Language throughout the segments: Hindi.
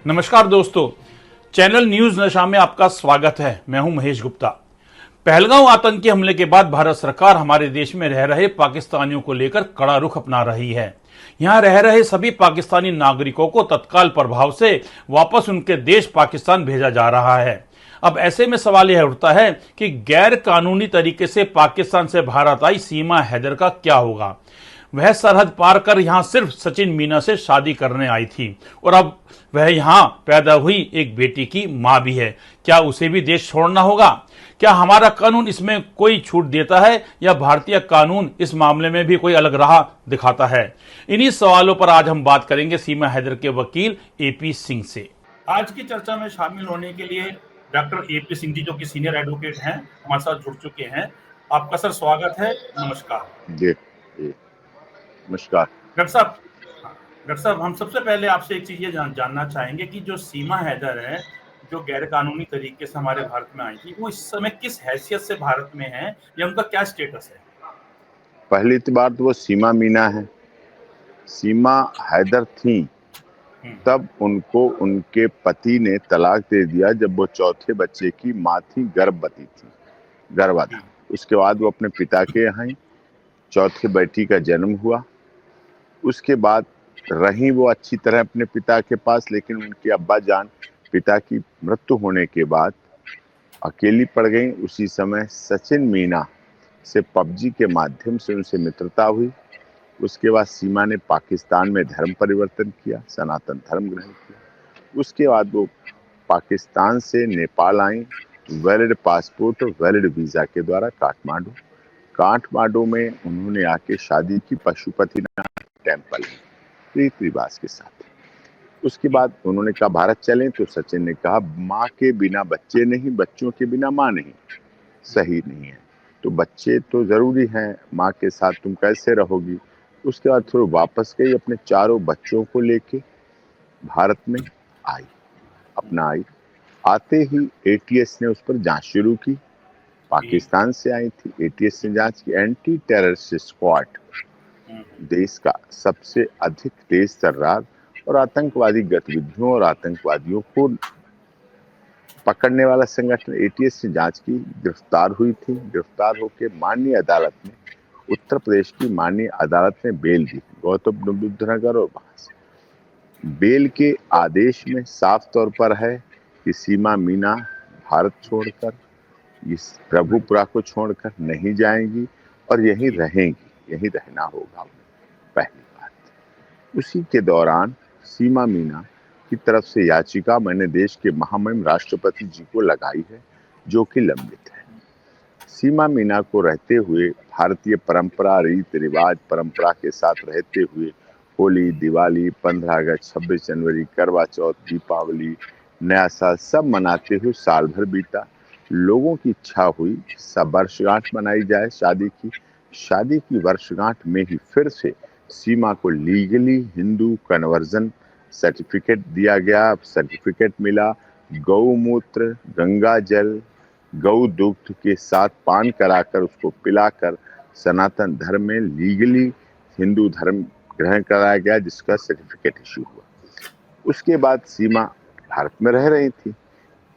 नमस्कार दोस्तों, चैनल न्यूज नशा में आपका स्वागत है। मैं हूं महेश गुप्ता। पहलगांव आतंकी हमले के बाद भारत सरकार हमारे देश में रह रहे पाकिस्तानियों को लेकर कड़ा रुख अपना रही है। यहां रह रहे सभी पाकिस्तानी नागरिकों को तत्काल प्रभाव से वापस उनके देश पाकिस्तान भेजा जा रहा है। अब ऐसे में सवाल यह उठता है कि गैर कानूनी तरीके से पाकिस्तान से भारत आई सीमा हैदर का क्या होगा। वह सरहद पार कर यहां सिर्फ सचिन मीना से शादी करने आई थी और अब वह यहां पैदा हुई एक बेटी की मां भी है। क्या उसे भी देश छोड़ना होगा? क्या हमारा कानून इसमें कोई छूट देता है या भारतीय कानून इस मामले में भी कोई अलग राह दिखाता है? इन्हीं सवालों पर आज हम बात करेंगे सीमा हैदर के वकील एपी सिंह से। आज की चर्चा में शामिल होने के लिए डॉक्टर एपी सिंह जी, जो कि सीनियर एडवोकेट हैं, हमारे साथ जुड़ चुके हैं। आपका सर स्वागत है। नमस्कार जी। नमस्कार डॉक्टर साहब, हम सबसे पहले आपसे एक चीज ये जानना चाहेंगे कि जो सीमा हैदर है, जो गैर कानूनी तरीके से हमारे भारत में आई थी, वो इस समय किस हैसियत से भारत में है या उनका क्या स्टेटस है? पहली तो बात वो सीमा मीना है। सीमा हैदर थी तब उनको उनके पति ने तलाक दे दिया जब वो चौथे बच्चे की माँ थी, गर्भवती थी, गर्भाधान। उसके बाद वो अपने पिता के यहाँ चौथे बेटी का जन्म हुआ। उसके बाद रही वो अच्छी तरह अपने पिता के पास, लेकिन उनके अब्बा जान पिता की मृत्यु होने के बाद अकेली पड़ गई। उसी समय सचिन मीना से पबजी के माध्यम से उनसे मित्रता हुई। उसके बाद सीमा ने पाकिस्तान में धर्म परिवर्तन किया, सनातन धर्म ग्रहण किया। उसके बाद वो पाकिस्तान से नेपाल आई, वैलिड पासपोर्ट और वैलिड वीजा के द्वारा काठमांडू में उन्होंने आके शादी की पशुपतिनाथ टेम्पल रीति रिवाज के साथ। उसके बाद उन्होंने कहा भारत चलें, तो सचिन ने कहा माँ के बिना बच्चे नहीं, बच्चों के बिना माँ नहीं, सही नहीं है, तो बच्चे तो जरूरी हैं, माँ के साथ तुम कैसे रहोगी। उसके बाद फिर वापस गई, अपने चारों बच्चों को लेके भारत में आई। आते ही एटीएस ने उस पर जांच शुरू की। पाकिस्तान से आई थी, एटीएस ने जांच की। एंटी टेररिस्ट स्क्वाड, देश का सबसे अधिक तेज तर्रार और आतंकवादी गतिविधियों और आतंकवादियों को पकड़ने वाला संगठन, एटीएस से जांच की, गिरफ्तार हुई थी। गिरफ्तार होकर माननीय अदालत में, उत्तर प्रदेश की माननीय अदालत ने बेल दी, गौतम बुद्ध नगर। और वहां से बेल के आदेश में साफ तौर पर है कि सीमा मीना भारत छोड़कर, इस प्रभुपुरा को छोड़कर नहीं जाएंगी और यहीं रहेंगी, यहीं रहना होगा। पहली बात। उसी के दौरान सीमा मीना की तरफ से याचिका मैंने देश के महामहिम राष्ट्रपति जी को लगाई है, जो कि लंबित है। सीमा मीना को रहते हुए भारतीय परंपरा, रीति रिवाज, परंपरा के साथ रहते हुए होली, दिवाली, 15 अगस्त, 26 जनवरी, करवा चौथ, दीपावली, नया साल सब मनाते हुए साल भर बीता। लोगों की इच्छा हुई सब वर्षगांठ मनाई जाए शादी की वर्षगांठ में ही फिर से सीमा को लीगली हिंदू कन्वर्जन सर्टिफिकेट दिया गया। सर्टिफिकेट मिला। गौमूत्र, गंगा जल, गौ दुग्ध के साथ पान कराकर, उसको पिलाकर सनातन धर्म में लीगली हिंदू धर्म ग्रहण कराया गया, जिसका सर्टिफिकेट इश्यू हुआ। उसके बाद सीमा भारत में रह रही थी,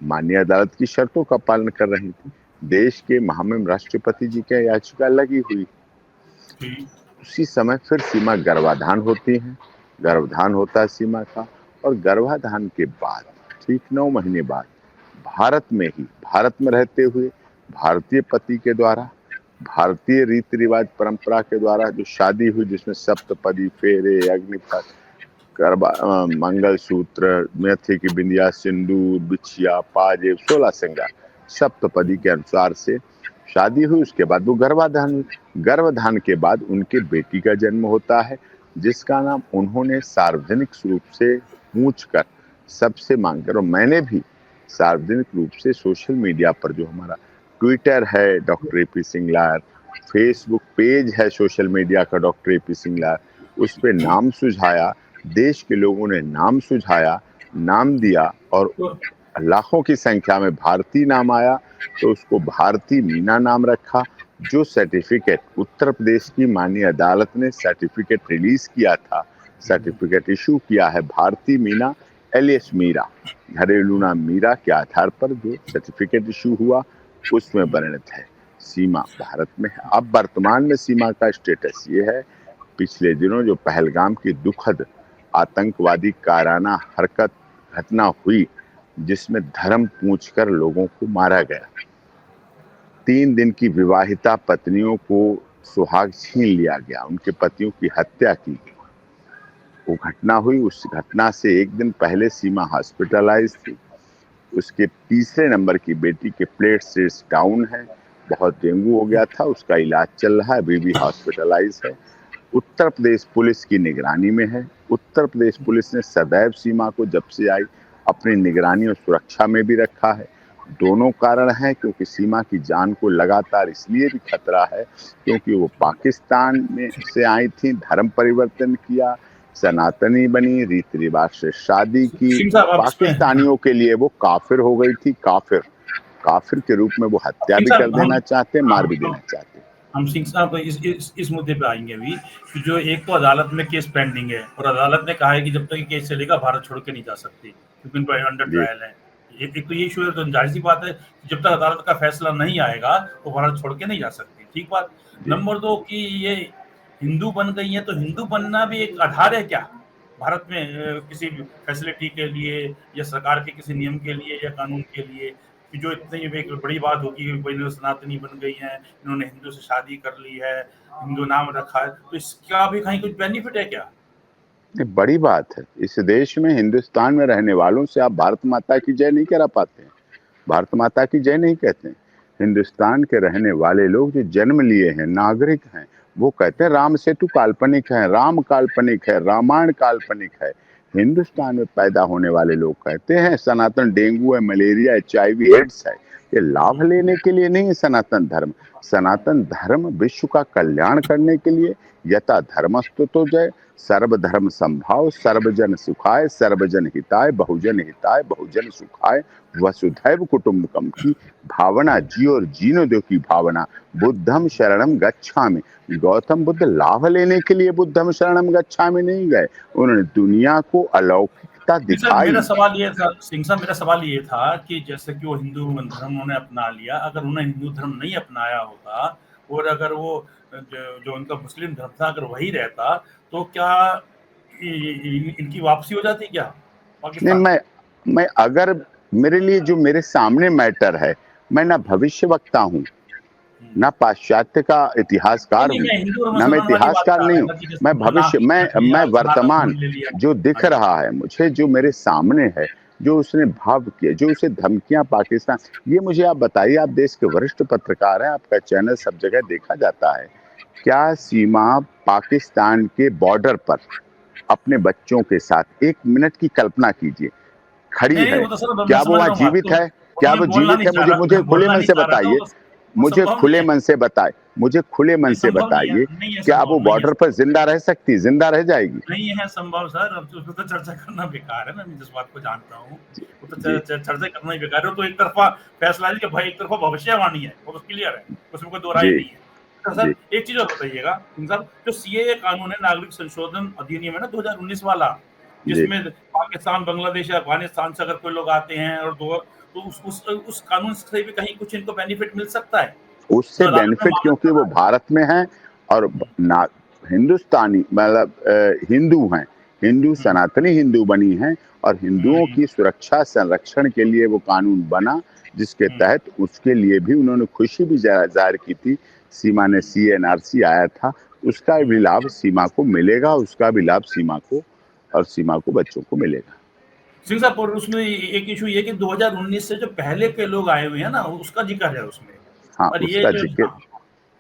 माननीय अदालत की शर्तों का पालन कर रही थी। देश के महामहिम राष्ट्रपति जी की याचिका लगी हुई। उसी समय फिर सीमा गर्भाधान होती है, गर्भाधान होता है सीमा का। और गर्भाधान के बाद ठीक 9 महीने बाद भारत में रहते हुए भारतीय पति के द्वारा, भारतीय रीति रिवाज परंपरा के द्वारा जो शादी हुई, जिसमें सप्तपदी, फेरे, अग्निपथ, मंगलसूत्र, मेथी की बिंदिया, सिंदूर, बिछिया, पाजेब, 16 श्रृंगार, सप्तपदी के अनुसार से शादी हुई। उसके बाद वो गर्भाधान के बाद उनके बेटी का जन्म होता है, जिसका नाम उन्होंने सार्वजनिक रूप से पूछकर सबसे मांगकर, और मैंने भी सार्वजनिक रूप से सोशल मीडिया पर, जो हमारा ट्विटर है doctor AP Singh lawyer, Facebook page है सोशल मीडिया का डॉक्टर एपी सिंह लायर, उस पर नाम सुझाया। देश के लोगों ने नाम सुझाया, नाम दिया और लाखों की संख्या में भारतीय नाम आया, तो उसको भारती मीना नाम रखा। जो सर्टिफिकेट उत्तर प्रदेश की माननीय अदालत ने सर्टिफिकेट रिलीज किया था, सर्टिफिकेट इशू किया है भारती मीना एलियस मीरा, घरेलू नाम मीरा के आधार पर जो सर्टिफिकेट इशू हुआ उसमें वर्णित है। सीमा भारत में है। अब वर्तमान में सीमा का स्टेटस ये है, पिछले दिनों जो पहलगाम की दुखद आतंकवादी काराना हरकत घटना हुई, जिसमें धर्म पूछकर लोगों को मारा गया, 3 दिन की विवाहिता पत्नियों को सुहाग छीन लिया गया, उनके पतियों की हत्या की गई, वो घटना हुई। उस घटना से एक दिन पहले सीमा हॉस्पिटलाइज थी। उसके तीसरे नंबर की बेटी के प्लेटलेट्स डाउन है, बहुत डेंगू हो गया था, उसका इलाज चल रहा है, अभी भी हॉस्पिटलाइज है। उत्तर प्रदेश पुलिस की निगरानी में है। उत्तर प्रदेश पुलिस ने सदैव सीमा को जब से आई अपनी निगरानी और सुरक्षा में भी रखा है। दोनों कारण हैं, क्योंकि सीमा की जान को लगातार इसलिए भी खतरा है क्योंकि वो पाकिस्तान में से आई थी, धर्म परिवर्तन किया, सनातनी बनी, रीति रिवाज से शादी की। सिंह साहब, आप इसमें पाकिस्तानियों के लिए वो काफिर हो गई थी, काफिर के रूप में वो हत्या सिंह भी कर साहब, देना चाहते, मार भी देना चाहते। हम सिंह साहब इस मुद्दे पे आएंगे अभी कि जो एक तो अदालत में केस पेंडिंग है और अदालत ने कहा है कि जब तक ये केस चलेगा भारत छोड़ के नहीं जा सकती, क्योंकि उन पर अंडर जी ट्रायल है। एक तो ये इशू है, तो जाहिर सी बात है कि जब तक अदालत का फैसला नहीं आएगा तो भारत छोड़ के नहीं जा सकती, ठीक बात। जी नंबर 2 कि ये हिंदू बन गई है, तो हिंदू बनना भी एक आधार है क्या भारत में किसी फैसिलिटी के लिए या सरकार के किसी नियम के लिए या कानून के लिए, कि जो इतनी एक बड़ी बात होगी कि कोई सनातनी बन गई है, इन्होंने हिंदू से शादी कर ली है, हिंदू नाम रखा है, तो इसका भी कहीं कुछ बेनिफिट है क्या? ये बड़ी बात है। इस देश में, हिंदुस्तान में रहने वालों से आप भारत माता की जय नहीं करा पाते हैं, भारत माता की जय नहीं कहते हैं। हिंदुस्तान के रहने वाले लोग जो जन्म लिए हैं, नागरिक हैं, वो कहते हैं राम सेतु काल्पनिक है, राम काल्पनिक है, रामायण काल्पनिक है। हिंदुस्तान में पैदा होने वाले लोग कहते हैं सनातन डेंगू है, मलेरिया, HIV एड्स है। ये लाभ लेने के लिए नहीं है सनातन धर्म। सनातन धर्म विश्व का कल्याण करने के लिए, यथा धर्मस्तुतो जय, सर्वधर्म संभाव, सर्वजन सुखाय, सर्वजन हिताय, बहुजन हिताय, बहुजन सुखाय, वसुधैव कुटुंबकम की भावना, जी और जीने दो की भावना। बुद्धम शरणम गच्छामि। गौतम बुद्ध लाभ लेने के लिए बुद्धम शरणम गच्छामि नहीं गए, उन्होंने दुनिया को अलौकिकता दिखाई। मेरा सवाल ये था सिंह साहब, मेरा सवाल ये था कि जैसे कि वो हिंदू धर्म उन्होंने अपना लिया, अगर उन्होंने हिंदू धर्म नहीं अपनाया होता और अगर वो जो उनका मुस्लिम धर्म था अगर वही रहता, तो क्या इनकी वापसी हो जाती क्या नहीं, पाकिस्तान? मैं अगर मेरे लिए जो मेरे सामने मैटर है, मैं ना भविष्य वक्ता हूँ, ना पाश्चात्य का इतिहासकार हूँ, ना मैं इतिहासकार नहीं हूँ। मैं भविष्य, मैं वर्तमान जो दिख रहा है मुझे, जो मेरे सामने है, जो उसने भाव किया, जो उसे धमकियां पाकिस्तान, ये मुझे आप बताइए, आप देश के वरिष्ठ पत्रकार हैं, आपका चैनल सब जगह देखा जाता है, क्या सीमा पाकिस्तान के बॉर्डर पर अपने बच्चों के साथ 1 मिनट की कल्पना कीजिए, खड़ी नहीं, है, वो तो सर मैं क्या वो समझ वहां रहा हूँ बात जीवित तो, है? क्या मैं वो बोलना जीवित नहीं है? चाह रहा, मुझे मैं खुले बोलना मन नहीं से चाह रहा था, बताइए, वो मुझे संभव नहीं खुले है, मन से बताइए, मुझे खुले मन ये से संभव नहीं है, बताइए, नहीं है क्या वो संभव, नहीं है, बॉर्डर पर जिंदा रह सकती है? जिंदा रह जाएगी? नहीं है संभव सर, अब तो उस पर तो चर्चा करना बेकार है ना, मैं जिस बात को जानता हूँ, वो तो जी चर्चा करना ही बेकार है, वो तो एक तरफा फैसला है कि भाई एक तरफा भविष्यवाणी है, वो तो क्लियर है, उसमें कोई दो राय जी नहीं है। तो जी सर एक चीज और बताइएगा सर, जो CAA कानून है, नागरिक संशोधन अधिनियम है ना 2019 वाला, जी जिसमें पाकिस्तान, बांग्लादेश या अफगानिस्तान से अगर कोई लोग आते हैं और तो उस कानून से भी कहीं कुछ इनको बेनिफिट मिल सकता है, जो उससे अदालत में बेनिफिट, मामला क्योंकि चल वो रहा है। भारत में हैं और ना हिंदुस्तानी, मतलब हिंदू हैं, हिंदू हम्म, सनातनी हिंदू बनी हैं, और हिंदुओं हम्म, की सुरक्षा संरक्षण के लिए वो कानून बना, जिसके हम्म, तहत उसके लिए भी उन्होंने खुशी भी जाहिर की थी। सीमा ने CNRC आया था, उसका भी लाभ सीमा को मिलेगा, उसका भी लाभ सीमा को और सीमा को बच्चों को मिलेगा। सिंह साहब, और उसमें एक इशू ये कि 2019 से जो पहले के लोग आए हुए हैं ना, उसका जिक्र है उसमें, हाँ, और ये उसका जो जिक्र, हाँ,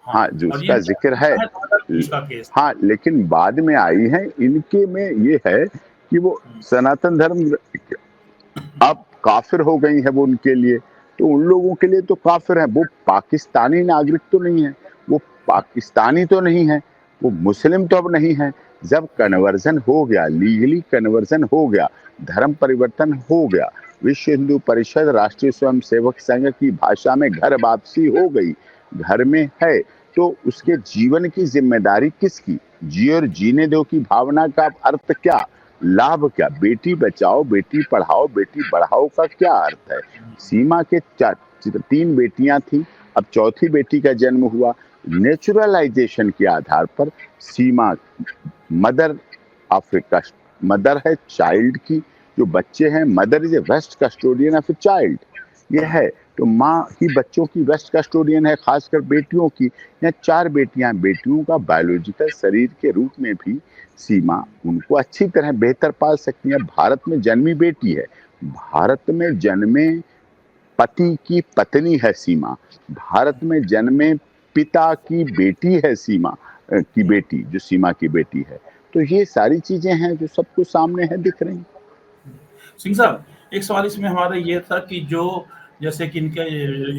हाँ, जो और ये उसका जिक्र है। 2020 का केस। हाँ, लेकिन बाद में आई है, इनके में ये है कि वो सनातन धर्म अब काफिर हो गई है वो उनके लिए, तो उन लोगों के लिए तो काफिर है, वो पाकिस्तानी नागरिक तो नहीं है, वो पाकिस्तानी तो नहीं है, वो मुस्लिम तो अब नहीं है। जब कन्वर्जन हो गया, लीगली कन्वर्जन हो गया, धर्म परिवर्तन हो गया, विश्व हिंदू परिषद, राष्ट्रीय स्वयंसेवक संघ की भाषा में घर वापसी हो गई, घर में है, तो उसके जीवन की जिम्मेदारी किसकी? जी और जीने दो की भावना का अर्थ क्या? लाभ क्या? बेटी बचाओ, बेटी पढ़ाओ, बेटी बढ़ाओ का क्या अर्थ है? सीमा के 3 बेटियां थी, अब चौथी बेटी का जन्म हुआ। नेचुरलाइजेशन के आधार पर सीमा मदर अफ्रीका, मदर है चाइल्ड की, जो बच्चे हैं, mother is a best custodian of a child. ये है, तो माँ ही बच्चों की बेस्ट कस्टोडियन है, खासकर बेटियों की। यहाँ 4 बेटियां, बेटियों का बायोलॉजिकल शरीर के रूप में भी सीमा उनको अच्छी तरह बेहतर पाल सकती है। भारत में जन्मी बेटी है, भारत में जन्मे पति की पत्नी है सीमा, भारत में जन्मे पिता की बेटी है सीमा की बेटी, जो सीमा की बेटी है। तो ये सारी चीजें हैं जो सबको सामने है, दिख रही। सिंह साहब, एक सवाल इसमें हमारा ये था कि जो जैसे कि इनके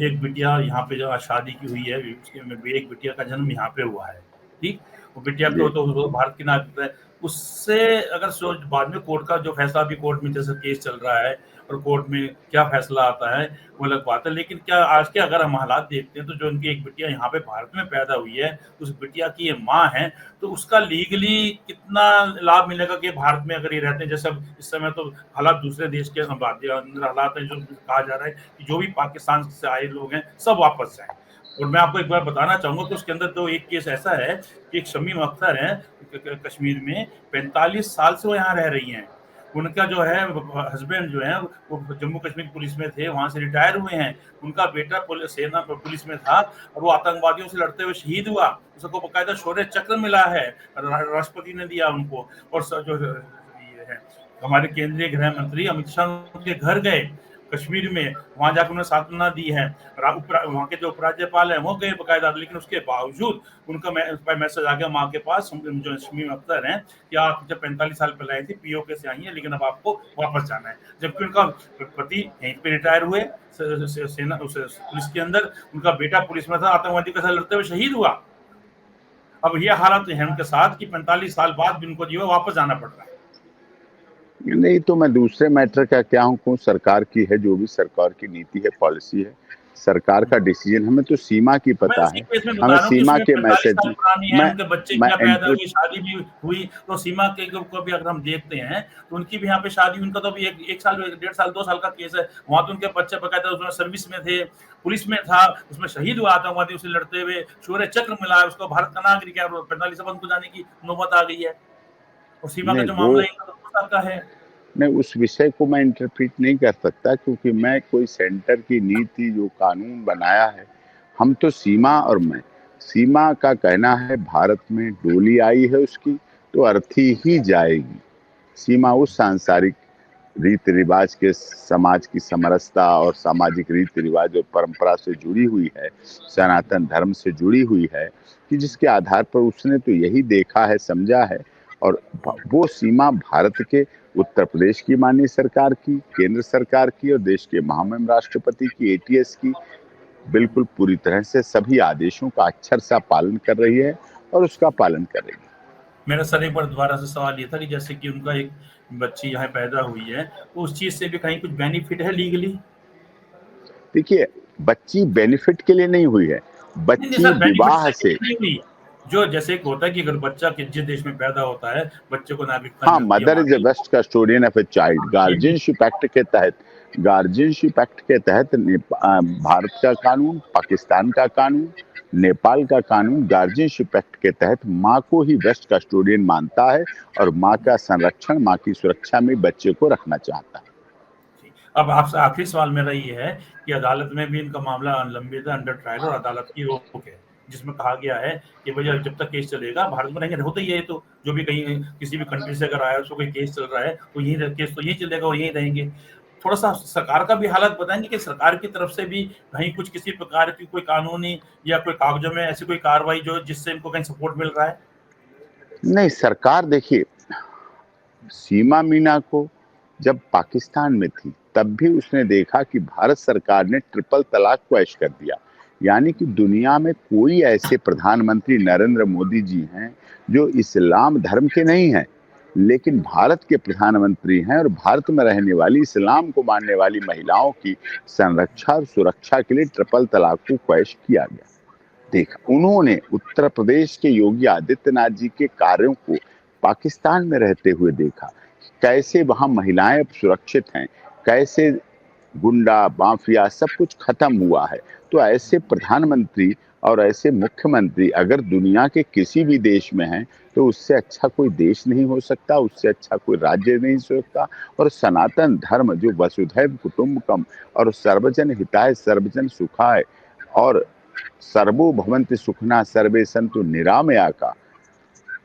एक बिटिया यहाँ पे जो शादी की हुई है, उसके में भी एक बिटिया का जन्म यहाँ पे हुआ है, ठीक। वो बिटिया जी तो भारत की नागरिक है। उससे अगर सोच बाद में कोर्ट का जो फैसला, अभी कोर्ट में जैसे केस चल रहा है और कोर्ट में क्या फैसला आता है वो अलग बात है, लेकिन क्या आज के अगर हम हालात देखते हैं तो जो उनकी एक बिटिया यहाँ पे भारत में पैदा हुई है, उस बिटिया की ये माँ है, तो उसका लीगली कितना लाभ मिलेगा कि भारत में अगर ये रहते हैं? जैसे अब इस समय तो हालात दूसरे देश के अंदर हालात है, जो कहा जा रहा है कि जो भी पाकिस्तान से आए लोग हैं सब वापस जाएं। और मैं आपको एक बार बताना चाहूंगा कि उसके अंदर तो एक केस ऐसा है कि एक शमीम अख्तर है कश्मीर में, 45 साल से वो यहाँ रह रही हैं। उनका जो है हस्बैंड जो है वो जम्मू कश्मीर पुलिस में थे, वहां से रिटायर हुए हैं। उनका बेटा सेना पुलिस में था और वो आतंकवादियों से लड़ते हुए शहीद हुआ। उसको बकायदा शौर्य चक्र मिला है, राष्ट्रपति ने दिया उनको। और जो ये है, हमारे केंद्रीय गृह मंत्री अमित शाह उनके घर गए कश्मीर में, वहां जाकर उन्हें सांत्वना दी है। वहां के जो उपराज्यपाल हैं वो गए बकायदा, लेकिन उसके बावजूद उनका मैसेज आ गया माँ के पास, जो शमीम अख्तर हैं, कि आप जब 45 साल पहले आई थी पीओके से आई है, लेकिन अब आपको वापस जाना है। जबकि उनका पति यहीं पे रिटायर हुए सेना पुलिस के अंदर, उनका बेटा पुलिस में था, आतंकवादी के साथ लड़ते हुए शहीद हुआ। अब ये हालात है उनके साथ कि 45 साल बाद भी उनको जो है वापस जाना पड़ रहा है। नहीं, तो मैं दूसरे मैटर का क्या हूँ, सरकार की है, जो भी सरकार की नीति है, पॉलिसी है, सरकार का डिसीजन। हमें तो सीमा की मैं पता उसी है, केस में बता हमें रहा हूँ कि सीमा उसमें के 45 मैसेज। साल पुरानी है, मैं उनके बच्चे मैं क्या पैदा इंटर हुई, शादी भी हुई। तो सीमा के को भी अगर हम देखते हैं तो उनकी भी यहाँ पे शादी, उनका तो अभी एक साल 1.5 साल 2 साल का केस है। वहां तो उनके बच्चे बकायदा उसमें सर्विस में थे, पुलिस में था, उसमें शहीद हुआ आतंकवादियों से लड़ते हुए, शौर्य चक्र मिला है उसको, भारत का नागरिक है। 45 साल उनको जाने की नौबत आ गई है। और सीमा का नहीं जो वो मामला है इनका तो 2 साल का है। मैं उस विषय को मैं इंटरप्रेट नहीं कर सकता, क्योंकि मैं कोई सेंटर की नीति जो कानून बनाया है, हम तो सीमा और मैं, सीमा का कहना है भारत में डोली आई है उसकी तो अर्थी ही जाएगी। सीमा उस सांसारिक रीति रिवाज के, समाज की समरसता और सामाजिक रीति रिवाज और परंपरा से जुड़ी हुई है, सनातन धर्म से जुड़ी हुई है, कि जिसके आधार पर उसने तो यही देखा है, समझा है। और वो सीमा भारत के उत्तर प्रदेश की माननीय सरकार की, केंद्र सरकार की और देश के महामहिम राष्ट्रपति की, एटीएस की, बिल्कुल पूरी तरह से सभी आदेशों का अक्षर सा पालन कर रही है और उसका पालन करेगी। मेरा सर एक बार दोबारा से सवाल ये था कि जैसे कि उनका एक बच्ची यहाँ पैदा हुई है, तो उस चीज से भी कहीं कुछ बेनिफिट है लीगली? देखिए, बच्ची बेनिफिट के लिए नहीं हुई है, नहीं नहीं बच्ची सर, बेनिफिट विवाह सही से। नहीं हुई। जो जैसे एक होता है कि अगर बच्चा जिस देश में पैदा होता है, बच्चे को नागरिकता हाँ, मिलती है मदर वहां इज ए की। Best custodian of a child. हाँ, ये भी। गार्जियनशिप एक्ट के तहत भारत का कानून, पाकिस्तान का कानून, नेपाल का कानून गार्जियनशिप एक्ट के तहत माँ को ही बेस्ट कस्टोडियन मानता है और माँ का संरक्षण, माँ की सुरक्षा में बच्चे को रखना चाहता है। अब आपसे आखिरी सवाल मेरा ये है कि अदालत में भी इनका मामला लंबित है, अंडर ट्रायल, और अदालत की रोक है, जिसमें कहा गया है कि भैया जब तक केस चलेगा भारत में रहेंगे। होता ही है, तो जो भी कहीं किसी भी कंट्री से अगर आया, उसको कोई केस चल रहा है तो यही केस तो यही चलेगा और यही रहेंगे। थोड़ा सा सरकार का भी हालात बताएंगे कि सरकार की तरफ से भी कहीं कुछ किसी प्रकार की कोई कानूनी या कोई कागजों में ऐसी कोई कार्रवाई जो जिससे इनको कहीं सपोर्ट मिल रहा है? नहीं, सरकार देखिए, सीमा मीना को जब पाकिस्तान में थी तब भी उसने देखा कि भारत सरकार ने ट्रिपल तलाक को ऐश कर दिया। यानी कि दुनिया में कोई ऐसे प्रधानमंत्री नरेंद्र मोदी जी हैं जो इस्लाम धर्म के नहीं हैं, लेकिन भारत के प्रधानमंत्री हैं और भारत में रहने वाली इस्लाम को मानने वाली महिलाओं की संरक्षा और सुरक्षा के लिए ट्रिपल तलाक को ऐश किया गया। देखा उन्होंने उत्तर प्रदेश के योगी आदित्यनाथ जी के कार्यों को पाकिस्तान में रहते हुए देखा, कैसे वहां महिलाएं अब सुरक्षित हैं, कैसे गुंडा माफिया सब कुछ खत्म हुआ है। तो ऐसे प्रधानमंत्री और ऐसे मुख्यमंत्री अगर दुनिया के किसी भी देश में हैं, तो उससे अच्छा कोई देश नहीं हो सकता, उससे अच्छा कोई राज्य नहीं हो सकता। और सनातन धर्म जो वसुधैव कुटुंबकम और सर्वजन हिताय सर्वजन सुखाय और सर्वो भवन्ति सुखना सर्वे सन्तु निरामया का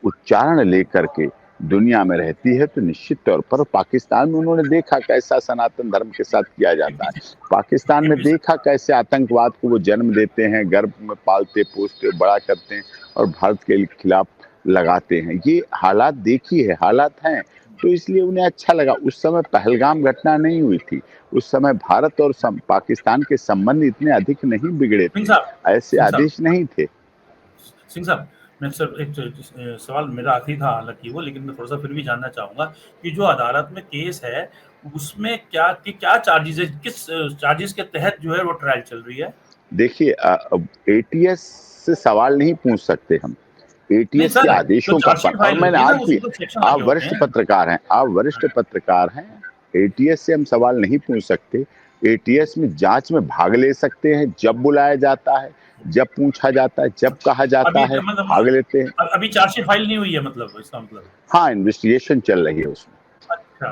उच्चारण लेकर के दुनिया में रहती है, तो निश्चित तौर पर पाकिस्तान में उन्होंने देखा कैसा सनातन धर्म के साथ किया जाता है। पाकिस्तान में देखा कैसे आतंकवाद को वो जन्म देते हैं, गर्भ में पालते पोसते बड़ा करते हैं और भारत के खिलाफ लगाते हैं। ये हालात देखी है, हालात हैं, तो इसलिए उन्हें अच्छा लगा। उस समय पहलगाम घटना नहीं हुई थी, उस समय भारत और पाकिस्तान के संबंध इतने अधिक नहीं बिगड़े थे, ऐसे आदेश नहीं थे। सिंह साहब, मैं सर एक सवाल मेरा आखिरी था हालांकि वो, लेकिन मैं थोड़ा सा फिर भी जानना चाहूंगा कि जो अदालत में केस है उसमें क्या चार्जेस है, किस चार्जेस के तहत जो है वो ट्रायल चल रही है? देखिए, एटीएस से सवाल नहीं पूछ सकते हम, एटीएस के आदेशों का। और मैंने आज भी, आप वरिष्ठ पत्रकार हैं, आप वरिष्ठ पत्रकार हैं, एटीएस से हम सवाल नहीं पूछ सकते। एटीएस में जांच में भाग ले सकते हैं, जब बुलाया जाता है, जब पूछा जाता है, जब कहा जाता है, भाग लेते हैं। अभी चार्जशीट फाइल नहीं हुई है, मतलब इसका मतलब? हाँ, इन्वेस्टिगेशन चल रही है उसमें। अच्छा।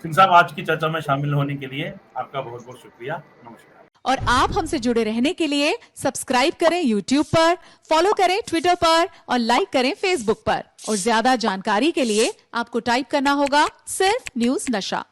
सिंह साहब, आज की चर्चा में शामिल होने के लिए आपका बहुत बहुत शुक्रिया। नमस्कार। और आप हमसे जुड़े रहने के लिए सब्सक्राइब करें YouTube पर, फॉलो करें Twitter पर और लाइक करें Facebook पर। और ज्यादा जानकारी के लिए आपको टाइप करना होगा सिर्फ न्यूज नशा।